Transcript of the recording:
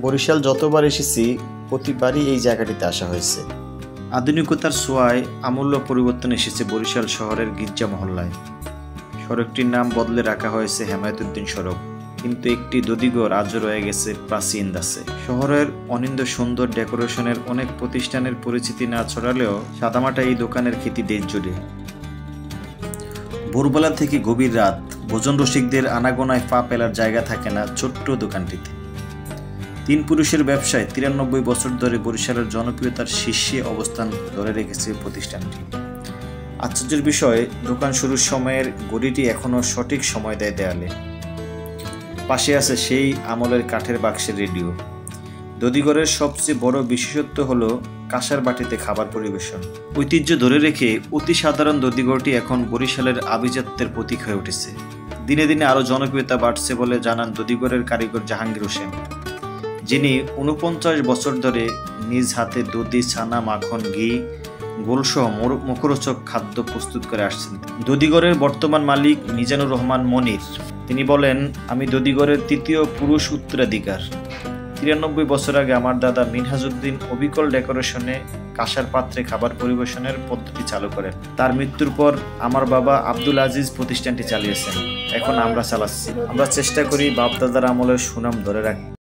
বরিশাল যতবার এসেছি প্রতিবারই এই জায়গাটিতে আসা হয়েছে। আধুনিকতার ছোঁয়ায় আমূল্য পরিবর্তন এসেছে বরিশাল শহরের গির্জা মহল্লায়। সড়কটির নাম বদলে রাখা হয়েছে হেমায়েতুদ্দিন সড়ক, কিন্তু একটি দধিঘর আজও রয়ে গেছে প্রাচীন দাসে। শহরের অনিন্দ সুন্দর ডেকোরেশনের অনেক প্রতিষ্ঠানের পরিচিতি না ছড়ালেও সাদামাটা এই দোকানের খ্যাতি দেশ জুড়ে। ভোরবেলা থেকে গভীর রাত ভোজন রসিকদের আনাগোনায় পা ফেলার জায়গা থাকে না ছোট্ট দোকানটিতে। তিন পুরুষের ব্যবসায় 93 বছর ধরে বরিশালের জনপ্রিয়তার শীর্ষে অবস্থান ধরে রেখেছে প্রতিষ্ঠানটি। আশ্চর্যের বিষয়, দোকান শুরুর সময়ের ঘড়িটি এখনও সঠিক সময় দেয় দেয়ালে। পাশে আছে সেই আমলের কাঠের বাক্সের রেডিও। দধিঘরের সবচেয়ে বড় বিশেষত্ব হলো কাঁসার বাটিতে খাবার পরিবেশন। ঐতিহ্য ধরে রেখে অতি সাধারণ দধিঘরটি এখন বরিশালের আভিজাত্যের প্রতীক হয়ে উঠেছে। দিনে দিনে আরও জনপ্রিয়তা বাড়ছে বলে জানান দধিঘরের কারিগর জাহাঙ্গীর হোসেন, যিনি 49 বছর ধরে নিজ হাতে দধি, ছানা, মাখন, ঘি, গোলসহ মুখরোচক খাদ্য প্রস্তুত করে আসছেন। দধিঘরের বর্তমান মালিক মিজানুর রহমান মনির। তিনি বলেন, আমি দধিঘরের তৃতীয় পুরুষ উত্তরাধিকার। 93 বছর আগে আমার দাদা মিনহাজউদ্দিন অবিকল ডেকোরেশনে কাঁসার পাত্রে খাবার পরিবেশনের পদ্ধতি চালু করেন। তার মৃত্যুর পর আমার বাবা আব্দুল আজিজ প্রতিষ্ঠানটি চালিয়েছেন। এখন আমরা চালাচ্ছি। আমরা চেষ্টা করি বাপ দাদার আমলের সুনাম ধরে রাখতে।